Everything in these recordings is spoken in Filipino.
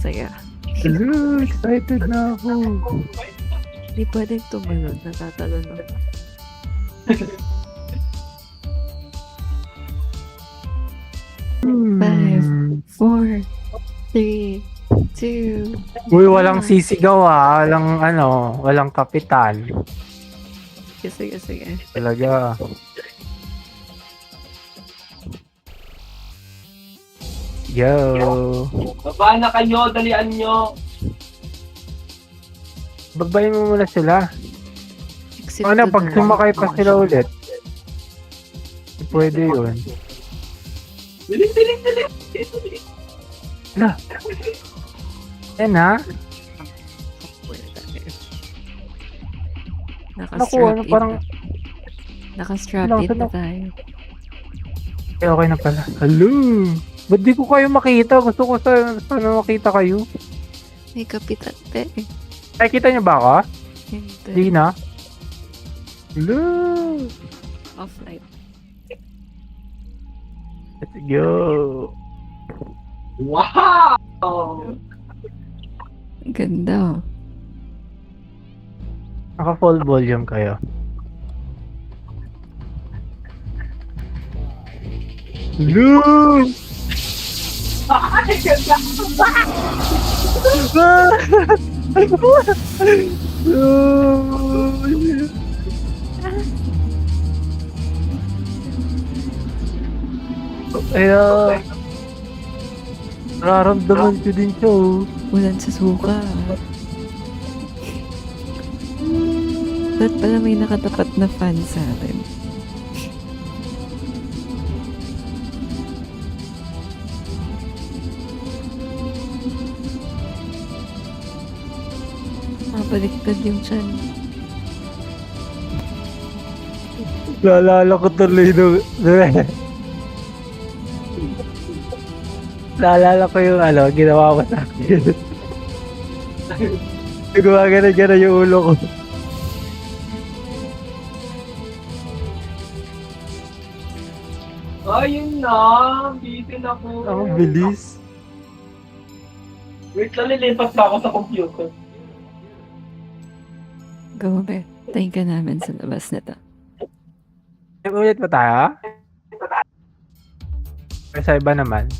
Saya. Hello, excited na ako. Hindi pwedeng tumalon. Natatalon ako. 5, 4, 3, 2. Uy, walang sisigaw walang kapitan. Sige. Talaga. Yo. Baba na kayo, dalian nyo. Babayin mo muna sila. Exit Ano, to pag the sumakay pa right. sila ulit. Pwede yun. Diling. Na. Yan ha. Naku, Naka-strap ano in. parang... Naka-strap Lang, in na saan tayo. Okay na pala. Hello. Ba't di ko kayo makita? Gusto ko sana makita kayo. May kapitan pe. Ay, kita niyo ba ako? Hindi. Di na. Hello. Offline. Let's go. Wow! Ang ganda. Naka full volume kayo. Hello. Ay, ganda! Ayan. Nararamdaman ko din siya, oh. Ulan sa suka. Ba't pala may nakatapat na fan sa atin? Mabaliktad yung tiyan. Naalala ko tuloy nung... Naalala ko yung ginawa ko sa akin. Gumagana-gana yung ulo ko. Ayun na, busy na po. Ang bilis. Wait lang, lilipat na ako sa computer. Go, be. Tayin ka namin sa labas nito. Ulit pa tayo? Pero sa iba naman.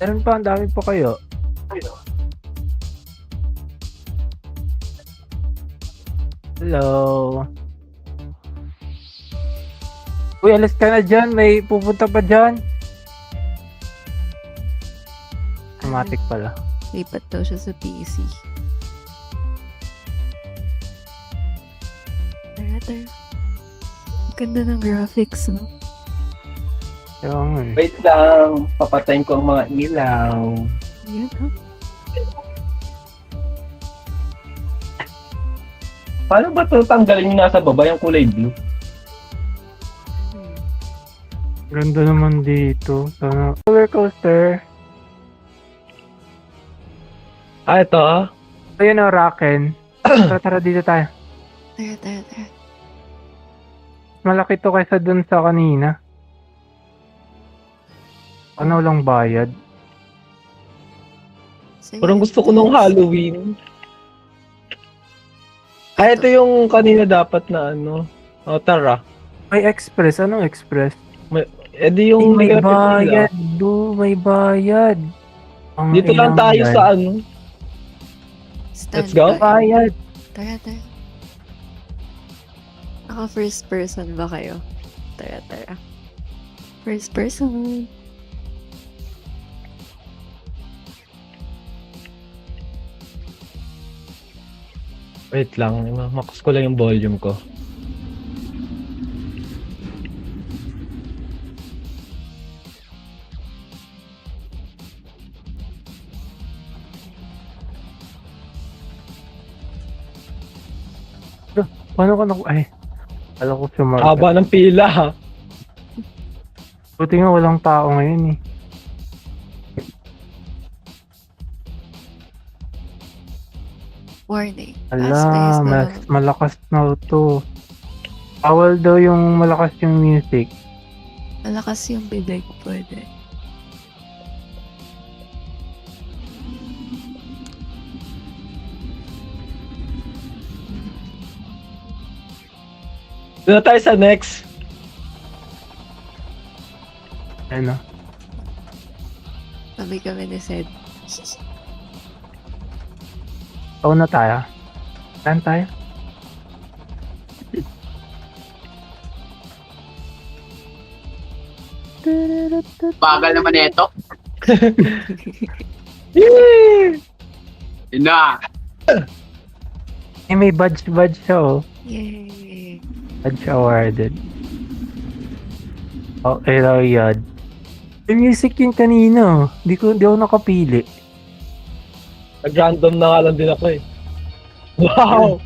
Meron pa, ang dami po kayo. Hello. Uy, alis ka na dyan. May pupunta pa dyan. Automatic pala. Lipat daw siya sa PC. Tara. Ang ganda ng graphics, no? Kaya nga eh. Wait lang, papatayin ko ang mga ilaw. Yan, ha? Paano ba ito tanggalin yung nasa baba, yung kulay blue? Ganda naman dito. Sana. Roller coaster. Ah, ito ah. Ayun o, Raken. Tara, dito tayo. Tara. Malaki to kaysa dun sa kanina. Ano lang bayad? Sige. Parang gusto ko nung Halloween. Ah, ito yung kanina dapat na ano. O, tara. May express. Anong express? Eh di yung May nagkapit bayad. May bayad. Ang Dito lang inang tayo yan. sa ano. Let's go. Bayad. Tara. Naka first person ba kayo? Tara. First person. Wait lang, makas ko lang yung volume ko. Paano ka ay. Alam ko sumagot. Haba ng pila ha. Buti nga walang tao ngayon eh. Warning. Ala, malakas na to. Bawal daw yung malakas yung music. Malakas yung bibig, pwede. Doon na tayo sa next. Ano? Sabi kami ni Sed. Oo na tayo. Saan tayo? Bagal naman ito. Yay! Yun na. May badge siya oh. Yay! Badge awarded. Okay raw yan. May music yun kanina. Di ako nakapili. Nag-random na nga lang din ako eh. Wow!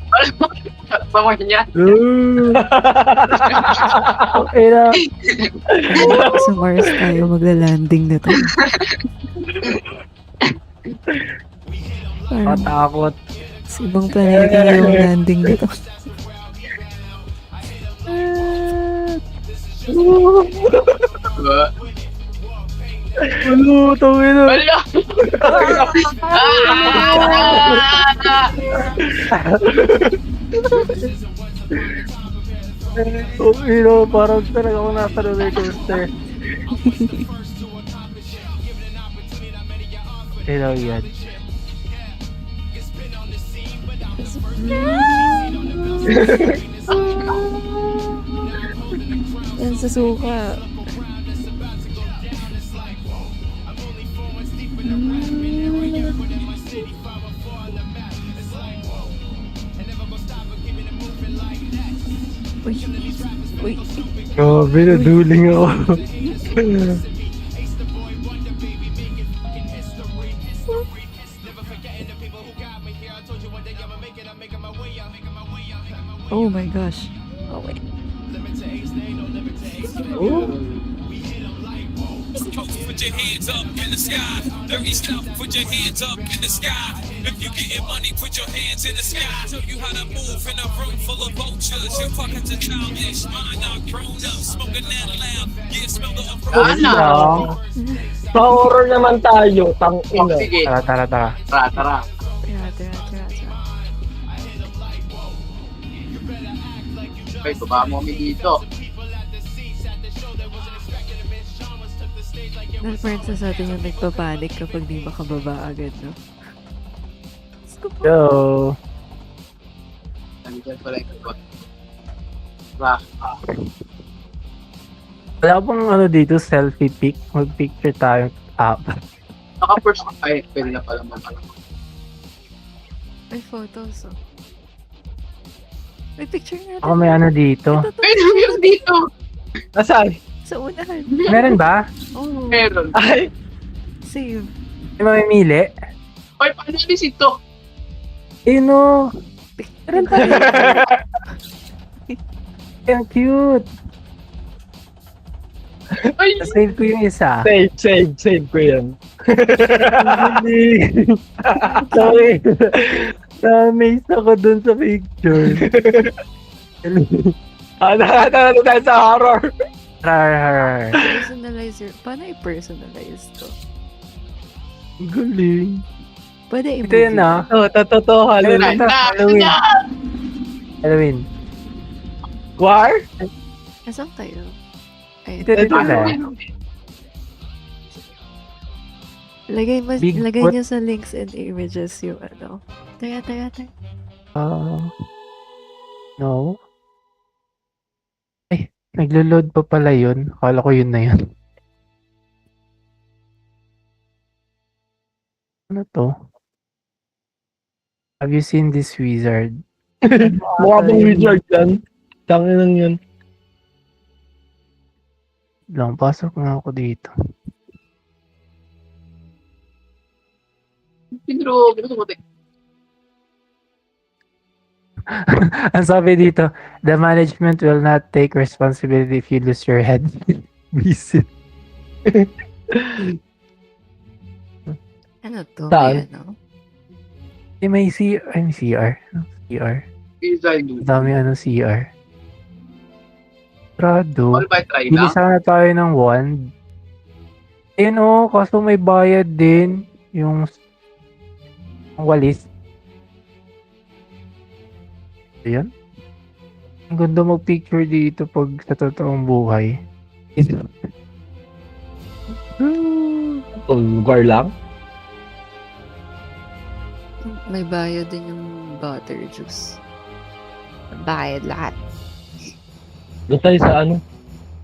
Bangon niya. Okay na. Sa Mars tayo magla-landing na to. Parang Matakot. sa ibang planeta yung landing nito. Ano? Tawin na. Wala. Okay na. Parang talaga ako nasa roller coaster. Okay na yan. Yan sa suka. Uy. Uy. Grabe, naduling ako. Oh my gosh. Oh wait. Put your hands up in the sky. Dirty stuff, put your hands up in the sky. If you getting money, put your hands in the sky. Show you how to move in a room full of vultures. You're fucking to childish, mine are grown up, smoking that loud. Yeah, smell the approach. Ano? Sa horror naman tayo, Oh, tangina. sige. Tara. Tara. Tara, tara. Okay, baba mo kami dito. Nalparsa sa atin yung nagpapanik kapag di makababa agad, no? Yo. Nandito pala yung ikot. Diba? Wala bang ano dito, selfie pic? Mag-picture tayo. Naka-first. Ay, pwede na pala mga. May photos, oh. May picture natin. Ako may ano dito. Ito, Pwede mo yung dito. Nasaan? sa unahan. Meron ba? Oh, Meron. Ay, save. May mamimili? Ay, paano alis ito? Ayun o. Meron tayo. Ang cute. Ay, Save ko yung isa. save ko yan. Sorry. Na-amaze ako dun sa picture. Ano tayo sa horror? Rar. Personalizer. Paano i-personalize to? Galing. Pwede Ito yun ah. Oh, totoo, Halloween. Halloween. Halloween. War? Nasaan tayo? Ay, Ito dito na. lagay Bigfoot. niyo sa links and images yung ano. Tara. No. Ay, naglo-load pa pala yun. Akala ko yun na yun. Ano to? Have you seen this wizard? Mukha bang wizard yan? Tanginang yun. Lang, pasok nga ako dito. Pinro, pinro. Ang sabi dito, the management will not take responsibility if you lose your head. Visit. Ano to? Saan? May ano? May CR. Ay, may CR. CR. Design. Ang dami CR. Prado. All by try Bili lang. sana tayo ng wand. Ayun o, kaso may bayad din. Yung walis. Ayan. Ang ganda mag-picture dito pag sa totoong buhay. O, lugar lang. May bayad din yung butter juice. Bayad lahat. Doon tayo sa ano.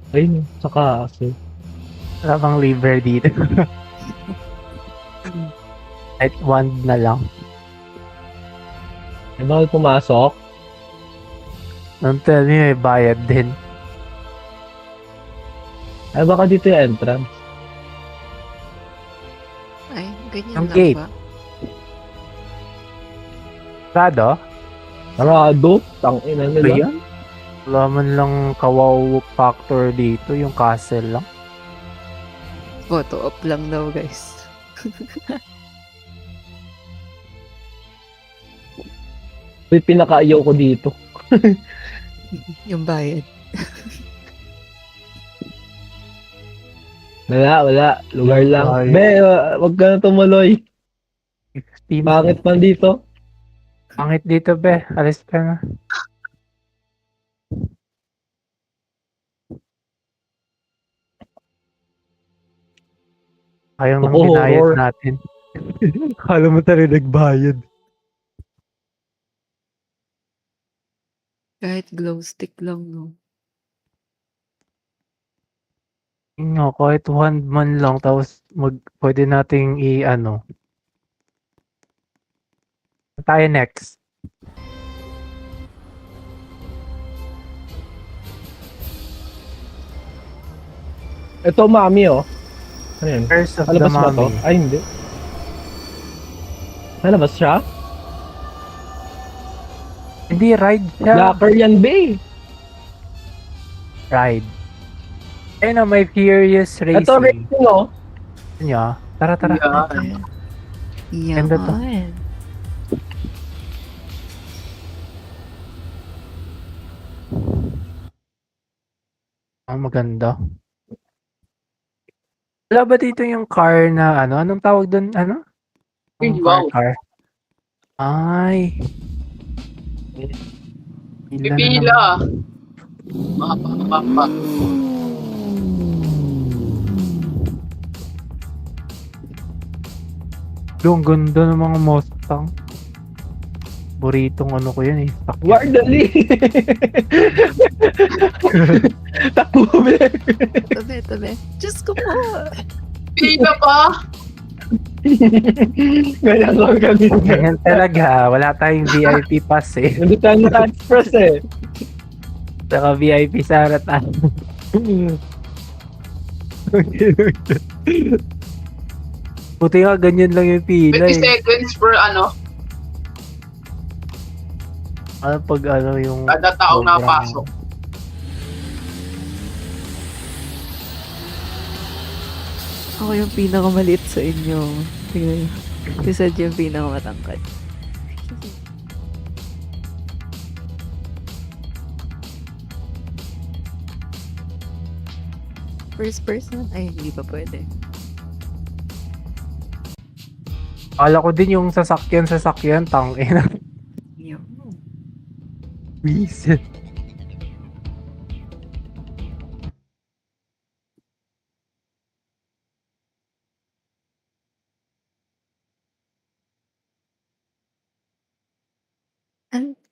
Ayun, sa kaso. Wala bang liver dito. Kahit wand na lang. May bawal pumasok. Don't tell me may bayad din. Ay, baka dito yung entrance. Ay, ganyan Ang lang gate. ba? Rado? Sarado. Tangina Ba nila. yan? Wala man lang kawaw factor dito. Yung castle lang. Photo op lang daw, guys. Uy, pinakaayaw ko dito. Yung bayad. Wala. Lugar lang. Bayad. Be, wag ka na tumuloy. 16. Bakit man dito? Pangit dito, be. Alis ka na. Ayaw nang Oo, binayad horror. natin. Kala mo talaga nagbayad. Kahit glow stick lang, no? Yun nga, kahit wand man lang, tapos pwede nating i-ano. Tayo next. Ito, mami, oh. Ano yun? Curse of the Alabas ba to? Mummy. Ay, hindi. Nalabas siya? Hindi, ride siya. Locker yan, be. Ride. Ayun na, may Furious Racing. Ito, racing, oh. Niya. Tara. Yeah. Ganda to. Yaman. Ang maganda. Wala ba dito yung car na ano? Anong tawag doon? Ano? Yung Wow. car. Ay. Pila na naman. Pipila. Mapa. Ang ganda ng mga Mustang. Buritong ano ko yun eh. Sakyan. Wardali. Takbo, be. Tabi. Diyos ko po. Pila pa. Ganyan lang kami. Ganyan talaga. Wala tayong VIP pass eh. Hindi tayo na-express, eh. Saka VIP sa haratan. Buti nga ganyan lang yung pila 20 eh. seconds per ano. Ano pag ano yung... Kada taong sobrang- napasok. Ako yung pinakamaliit sa inyo. Tingnan. Si Sed yung pinakamatangkad. First person? Ay, hindi pa pwede. Akala ko din yung sasakyan, tangina. Yun. Wisit.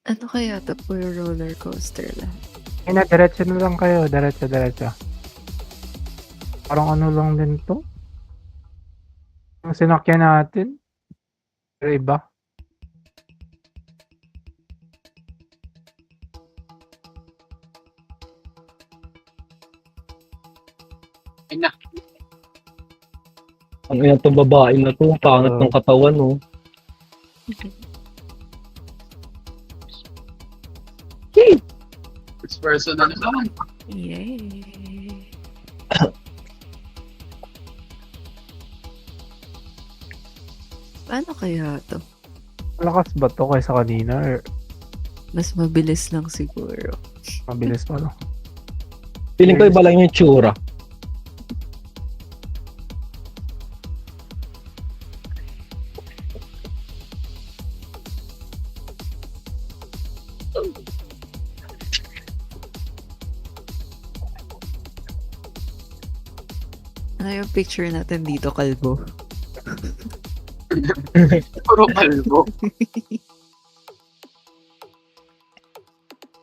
Ano kaya to for roller coaster lang? Ay na, diretso na lang kayo. Diretso. Parang ano lang din to. Yung sinakyan natin. Pero iba. Ay na. Ang ina itong babae na to. Pangat ng katawan, oh. First person na naman. Yay! Paano kaya to? Malakas ba to kaysa kanina? Or Mas mabilis lang siguro. mabilis pa no? Feeling ko iba lang yung tsura. Ano yung picture natin dito, kalbo? Puro kalbo.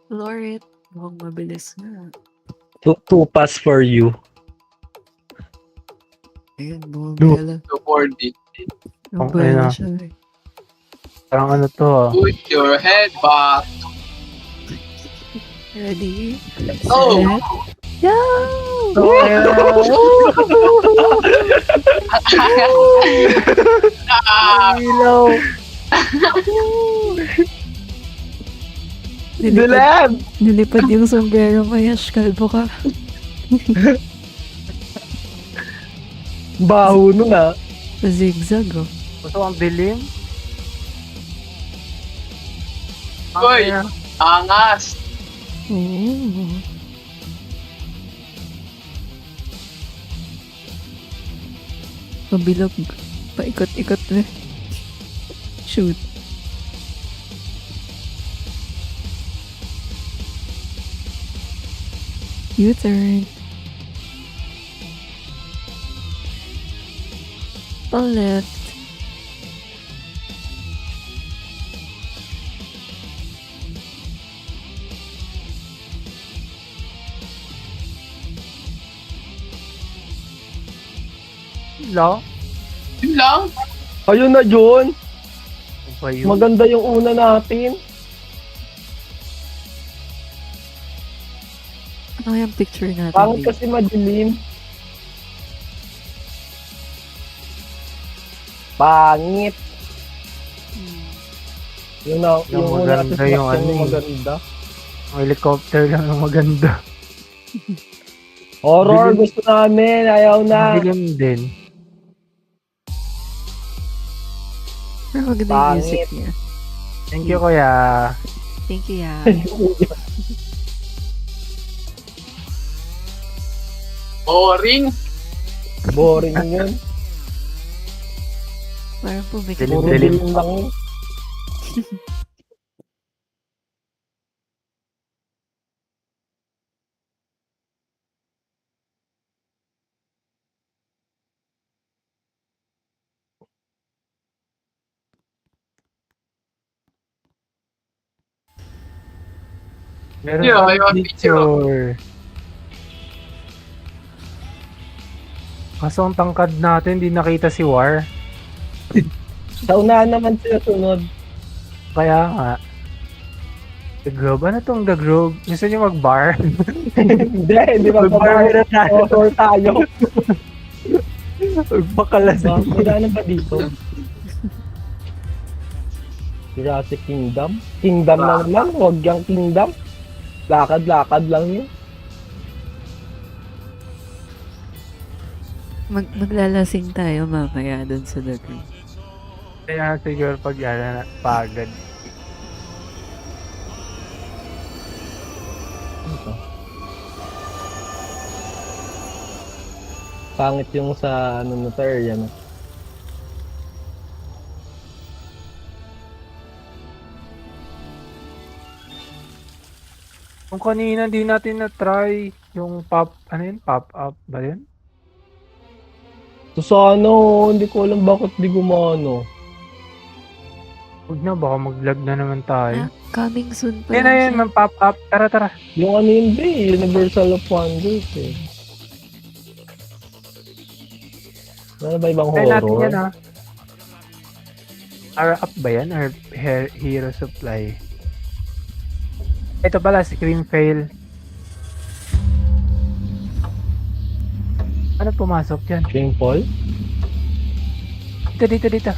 Lorit. Mukhang mabilis na. Two pass for you. Ayun, bumabela. 240. Bumabela na. siya eh. Parang ano to ah. Put your head back. Ready? Oh! Set. Yo! Ah! Ilaw! Nilipad, nilipad yung sombrero mo, Yash. Kalbo ka. Baho nun ah. Zigzag, oh. Gusto ang dilim? Uy! Angas! Oo. Pabilog. Paikot-ikot na. Shoot. U-turn. Pa left. Ilaw? Yun lang? Ayun na, John. Ano ba yun? Maganda yung una natin. Ano yung picture natin? Pangit dito? kasi madilim. Pangit. Yung Yung una maganda natin yung selection ano eh. maganda. Ang helicopter lang ang maganda. Horror Dilim. gusto namin. Ayaw na. Ang dilim din. Pero maganda yung Pangit. music niya. Thank you, kuya. Thank you, yeah. Boring. Boring yun. Parang po may Dilim, Puro dilim. dilim lang yun. Meron Yeah, pa I want picture. Kaso ang tangkad natin, di nakita si War. Sa unahan naman sila sunod. Kaya nga. The Grove? Ano tong The Grove? Gusto niyo mag-bar? Hindi ba Mag-bar na tayo. Horror tayo. Magpakalas. Wala na ba dito? Jurassic Kingdom? Kingdom na naman, huwag yung Kingdom. Lakad-lakad lang yun. Maglalasing tayo mamaya dun sa Dagu. Kaya siguro pag yan, pagod. Pangit yung sa ano na to area na. Kung kanina di natin na-try yung pop, ano yun? Pop-up ba yun? So sa ano, hindi ko alam bakit di gumano. Huwag na, baka mag-lag na naman tayo. Ah, coming soon pa Yan na lang yun, siya. man pop-up. Tara, tara. Yung ano yun ba eh, Universal of Wonders eh. Ano ba ibang Try natin horror? yan ha. R-up ba yan? Or Hero Supply? Ito pala, Scream Fail. Ano pumasok dyan? Paul? Dito.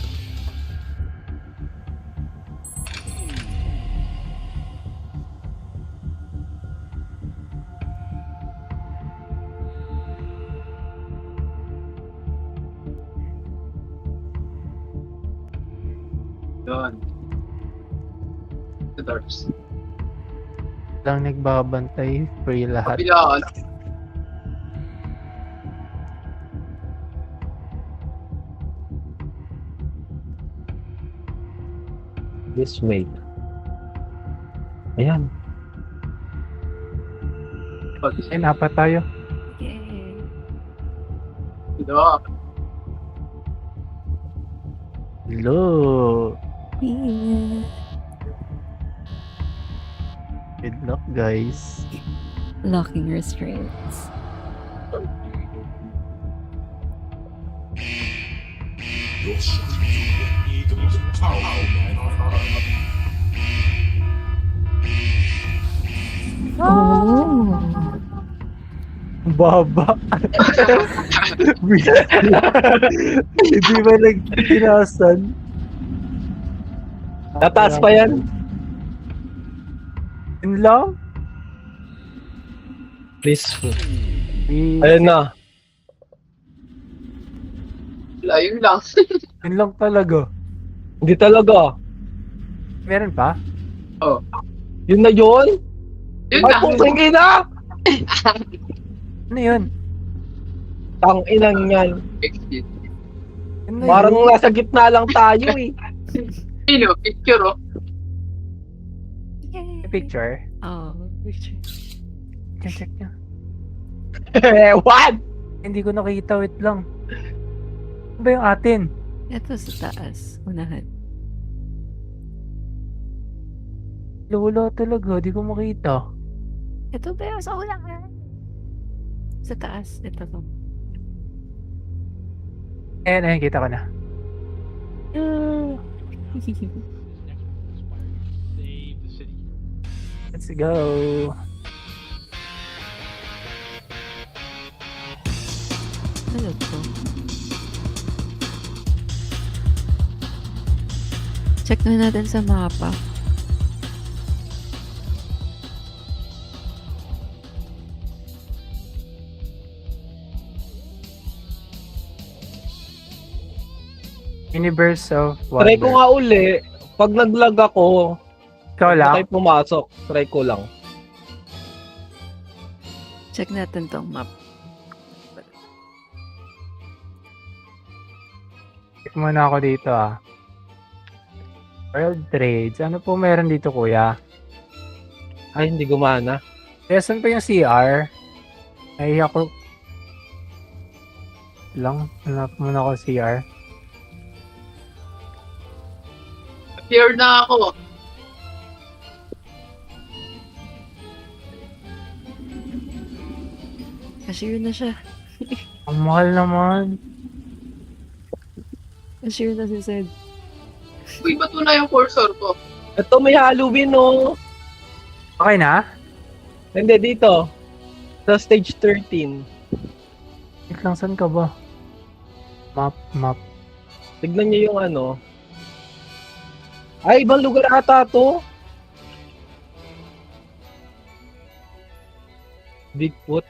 Yun. The doors. Lang nagbabantay, free lahat. Kabila. This way. Ayan. Ay, apat tayo. Yay. Lock. Hello. Yeah. Good luck, guys. Locking restraints. Oh. Baba. Hindi ba nagtinasan? Tataas pa yan. Yun lang? Peaceful. Ayun na. Wala, yun lang. Yun lang talaga. Hindi talaga. Meron pa? Yun na yun? Yun Ay, na. putang ina! Ano yun? Tang inang yan. Exit. Yun na Parang yun. nasa gitna lang tayo eh. Pino, picture oh. Yay. May picture. Oh, picture. Check niya. What? Hindi ko nakita. Wait lang. Ano ba yung atin? Ito sa taas. Unahan. Wala talaga. Di ko makita. Ito ba yung sa unahan? Sa taas. Ito to. Ayan, ayan. Kita ko na. Let's go. Ano to? Check na natin sa mapa. Universe of Try ko Wonder. nga uli. Pag nag-lag ako, Ikaw na lang? kayo pumasok. Try ko lang. Check natin tong map. Check muna ako dito ah. World Trades. Ano po meron dito, kuya? Ay, hindi gumana. Kaya saan pa yung CR? Nahiya ko. Lang. Hanap muna ako CR. Here na ako. Cashier na siya. Ang mahal naman. Cashier na si Zed. Uy, ba't na yung cursor ko? Ito may Halloween no. Okay na? Hindi, dito. Sa stage 13. Wait lang, saan ka ba? Map. Tignan niyo yung ano. Ay, ibang lugar ata to. Bigfoot.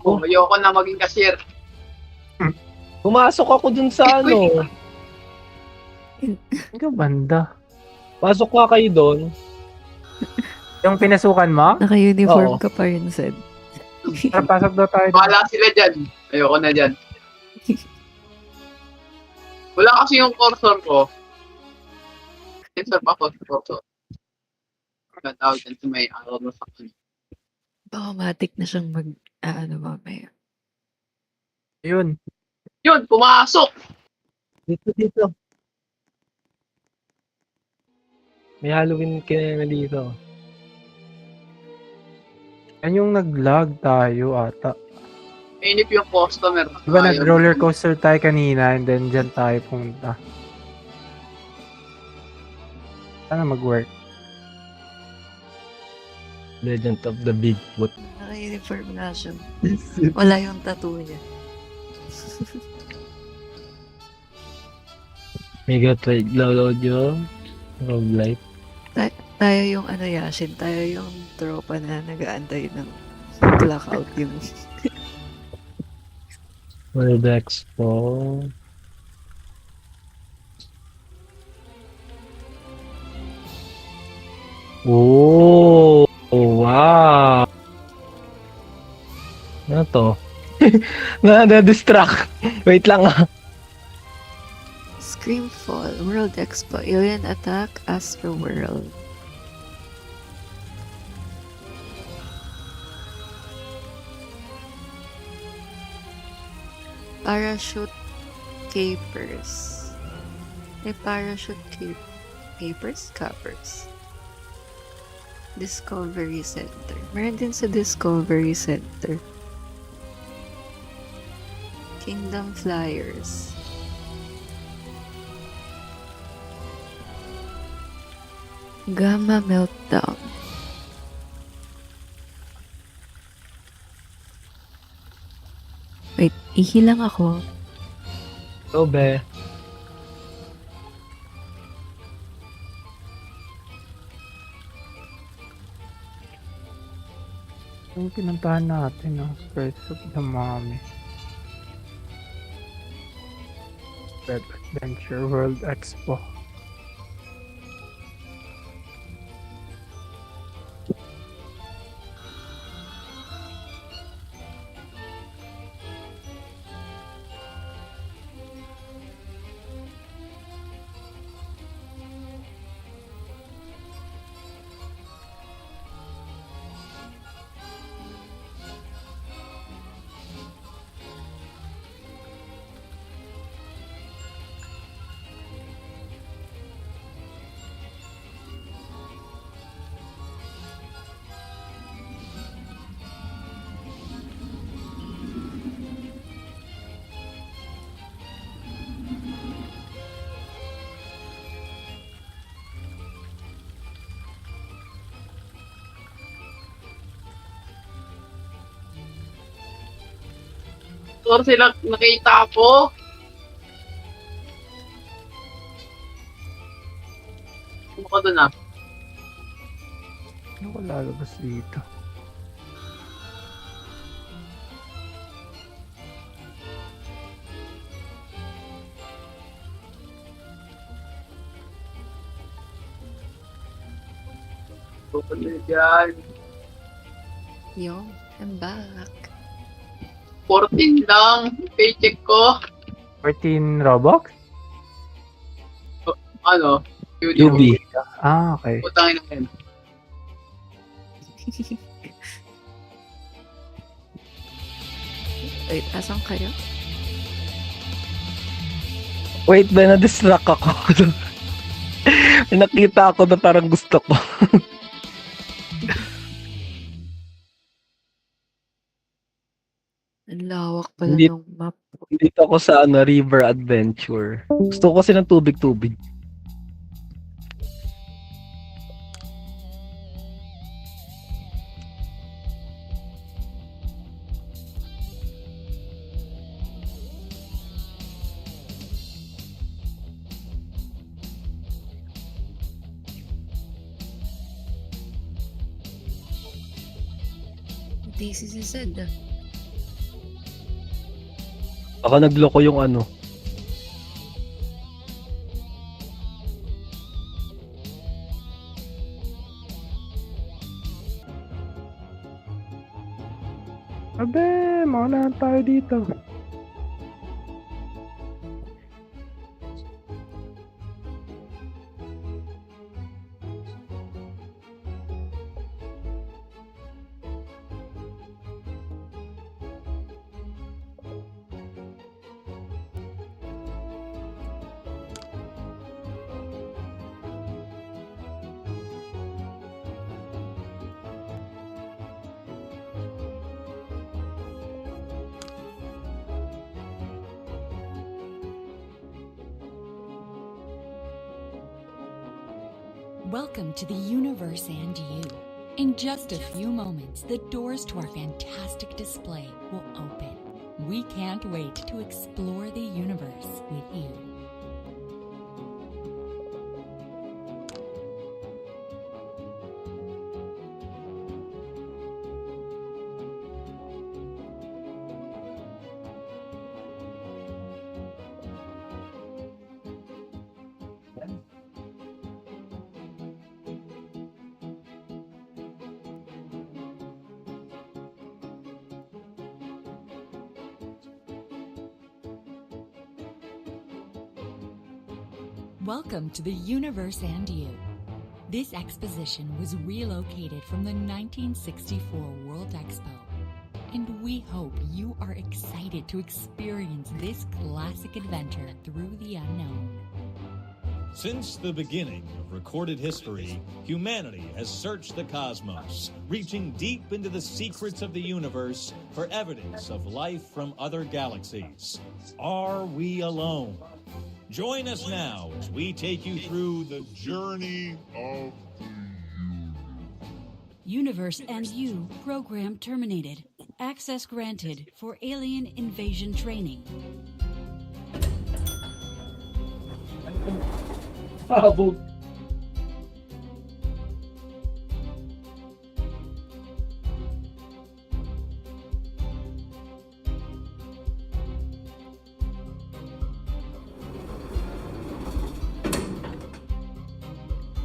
Oh, ayoko na maging cashier. Pumasok ako dun sa ano. Saan ka banda? Pasok ka kayo doon. Yung pinasukan mo? Naka-uniform Oo. ka pa rin, Zed. Tara, pasok daw tayo. Bahala sila dyan. Ayoko na dyan. Wala kasi yung cursor ko. Sensor pa ako sa cursor. Tawag dyan sa may araw na sa akin. Baka matik na siyang ano mamaya. Yun. Yun, pumasok! Dito. May Halloween na dito. Yan yung nag-lag tayo ata. Mainip yung customer. Diba Ayaw. nag-roller coaster tayo kanina and then dyan tayo pumunta. Sana mag-work. Legend of the Bigfoot. Naka-uniform na siya. Wala yung tattoo niya. Mega trade load yun. Roguelite. Tayo yung ano Yashin, tayo yung tropa na nag-aantay ng blackout yung World Expo. Oh, wow. Ano to? Na-distract. Wait lang ah. Screamfall, World Expo, Alien Attack, Astro World. Parachute capers. Parachute capers? Capers. Discovery Center. Meron din sa Discovery Center. Kingdom Flyers. Gamma Meltdown. Wait, ihilang ako. So, be. Yung pinuntahan natin, no? First of the Mommy. Web Adventure World Expo. Or sila nakita ko. Ano ko doon ah? Ano ko lalabas dito? Pupunta dyan. Yo, I'm back. 14 lang. Paycheck ko. 14 Robux? Ano? UB. Ah, okay. Putangin na yun. Wait, asan kayo? Wait, be, na-distract ako. May nakita ako na parang gusto ko. Ang lawak pala Hindi- ng map. Dito ako sa River Adventure. Gusto ko kasi ng tubig-tubig. This is said. Baka nagloko yung ano. Abe, maunahan tayo dito. Welcome to the universe and you. In just a few moments, the doors to our fantastic display will open. We can't wait to explore the universe with you. Welcome to the universe and you. This exposition was relocated from the 1964 World Expo and we hope you are excited to experience this classic adventure through the unknown. Since the beginning of recorded history, humanity has searched the cosmos, reaching deep into the secrets of the universe for evidence of life from other galaxies. Are we alone? Join us now as we take you through the journey of Universe and You program terminated. Access granted for alien invasion training. Habog.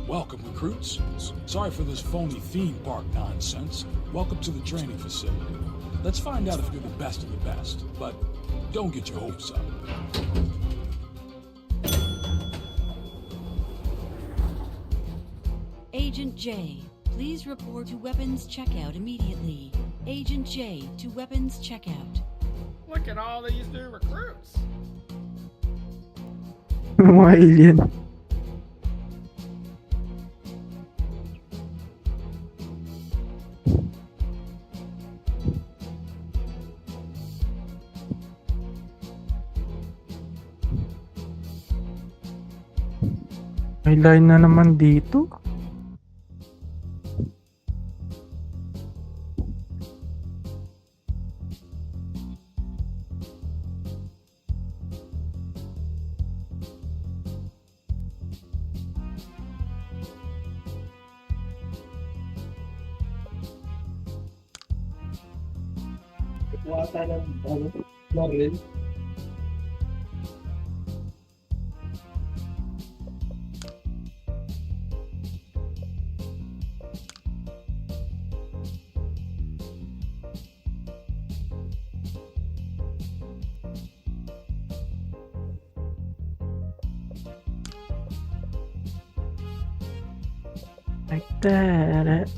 Welcome, recruits. Sorry for this phony theme park nonsense. Welcome to the training facility. Let's find out if you're the best of the best, but don't get your hopes up. Agent J, please report to weapons checkout immediately. Agent J to weapons checkout. Look at all these new recruits. Mga alien. May line na naman dito. Wata ng baril. Like that.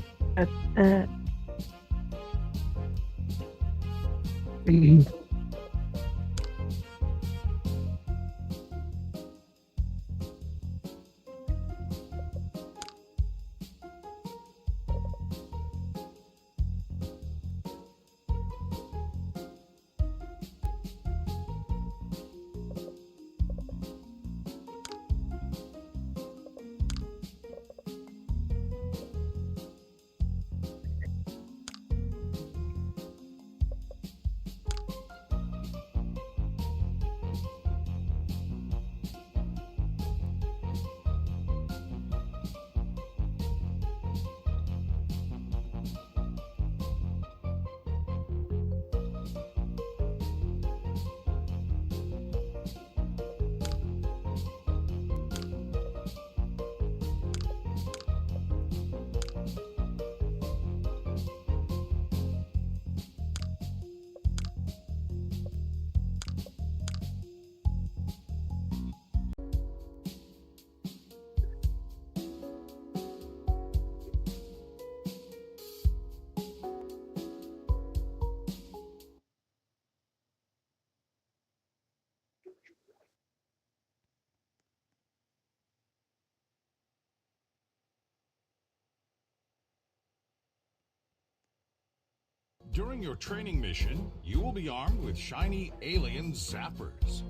During your training mission, you will be armed with shiny alien zappers.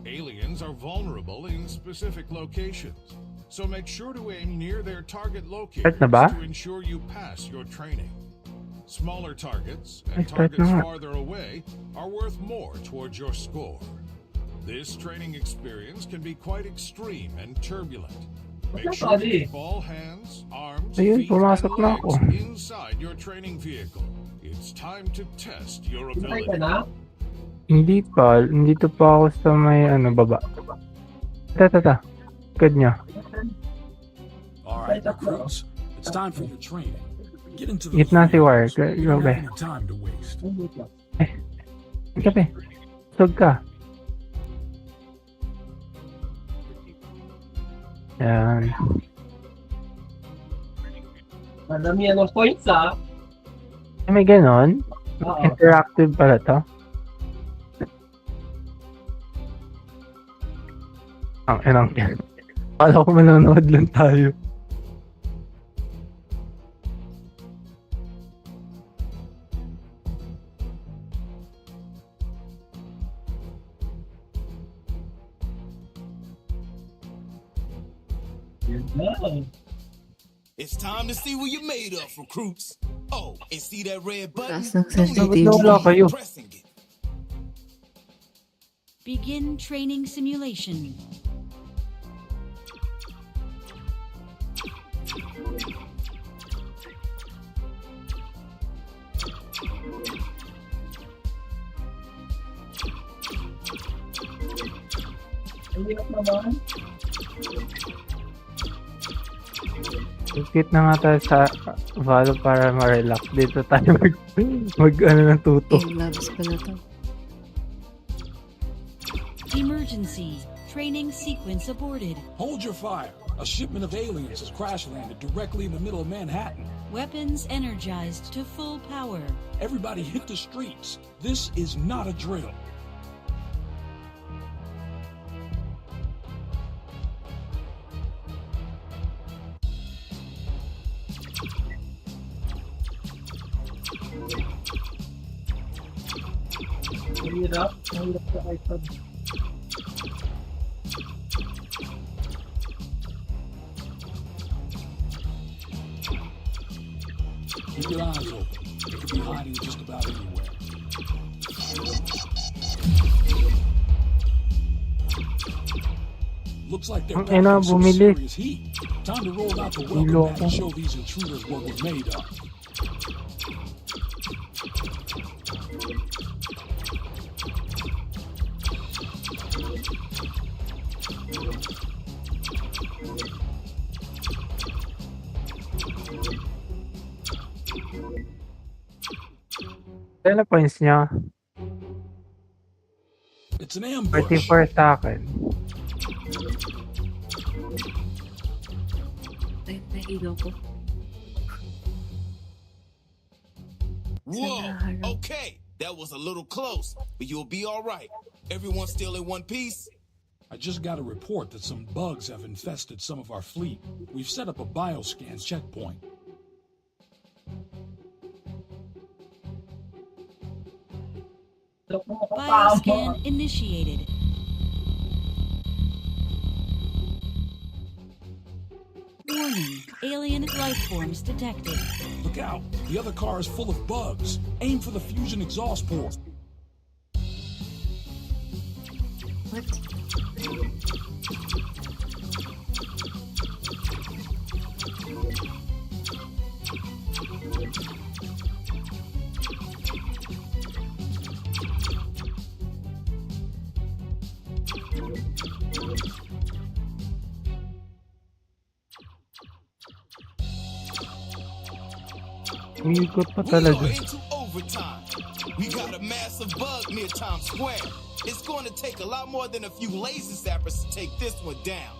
Aliens are vulnerable in specific locations, so make sure to aim near their target locators to ensure you pass your training. Smaller targets and targets farther away are worth more towards your score. This training experience can be quite extreme and turbulent. Make sure to keep all hands, arms, feet, and legs inside your training vehicle. It's time to test your ability. Hindi pa. Nandito pa ako sa may baba. Tata. Good niya. Alright, recruits. It's time for your training. Get into the Gitna si War. Grabe. any time to waste. Gabi. Sug ka. Yan. Madami ang points, ah. May ganon? Oo. Interactive pala to. Ang inang yan. Akala ko manonood lang tayo. It's time to see what you're made of, recruits. Oh, and see that red button? Taas ng Don't even sensitivity. Wala kayo. pressing it. Begin training simulation. Ikit na nga tayo sa Valo para ma-relax. Dito tayo mag ano ng tuto. Game labs pala to. Emergency. Training sequence aborted. Hold your fire. A shipment of aliens has crash landed directly in the middle of Manhattan. Weapons energized to full power. Everybody hit the streets. This is not a drill. Mahirap sa iPad. Keep your eyes open. They could be hiding just about anywhere. Looks like they're Ang ina, packing some bumili. serious heat. Time to roll out the welcome Ilo mat ko. and show these intruders what we're made of. Kailan na points niya? It's an ambush. 34 sa akin. Ay, nahilo ko. Whoa, okay. That was a little close, but you'll be all right. Everyone's still in one piece? I just got a report that some bugs have infested some of our fleet. We've set up a bioscan checkpoint. Bioscan initiated. Warning. Alien life forms detected. Look out! The other car is full of bugs. Aim for the fusion exhaust port. What? Umiikot pa We talaga. are into overtime. We got a massive bug near Times Square. It's going to take a lot more than a few lazy zappers to take this one down.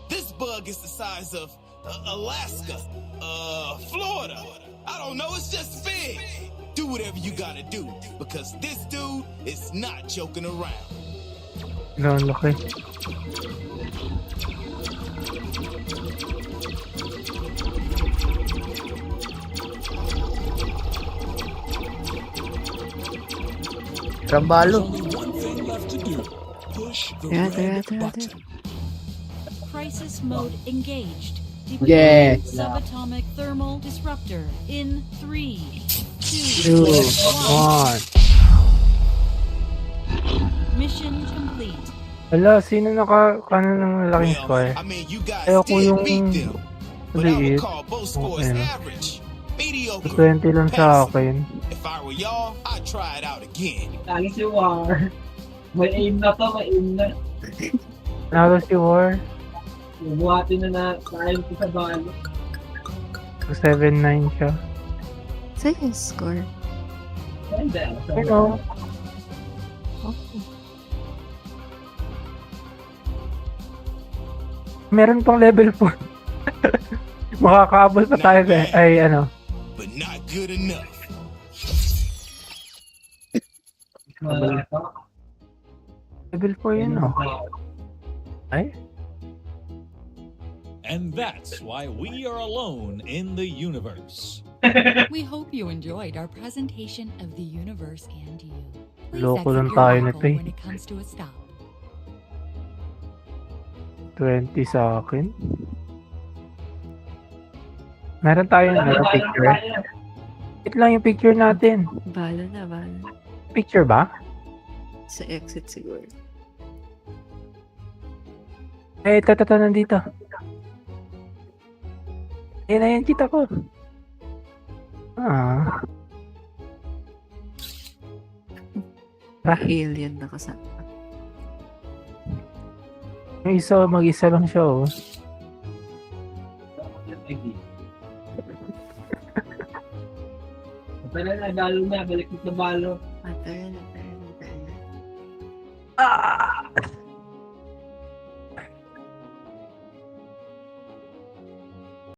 This bug is the size of Alaska, Florida. I don't know, it's just big. Do whatever you gotta do, because this dude is not joking around. Ang laki. There's only one thing left to do. Push the red button. Crisis mode engaged. Yes. Subatomic thermal disruptor in 3, 2, 2, 1. Mission complete. Hala, sino kano ng malaking score? I mean, you guys Ayoko did yung beat them, but I would liit. call both scores Okay. average. Mediocre. 20 lang sa akin. If I were y'all, I'd try it out again. Lagi si War. May aim na to, may aim na. Nalo si War. Bubuhatin na tayo sa balo. 7-9 siya. Saan yung score? Hindi. Ano? Meron pang level 4. Makakaabot pa tayo sa ay ano. But not good enough. Level 4 yun, oh. Ay? And that's why we are alone in the universe. We hope you enjoyed our presentation of the universe and you. Please Loko exit lang your tayo vehicle nito eh. when it comes to a stop. 20 sa akin. Meron tayong picture. Wait lang yung picture natin. Bala na, bala. Picture ba? Sa exit siguro. Eh, ito, nandito. Ayan, kita ko. Ah. Alien na kasama. Yung isa, mag-isa lang siya, oh. Tara na, galo na. Balik na balo. Tara na. Ah!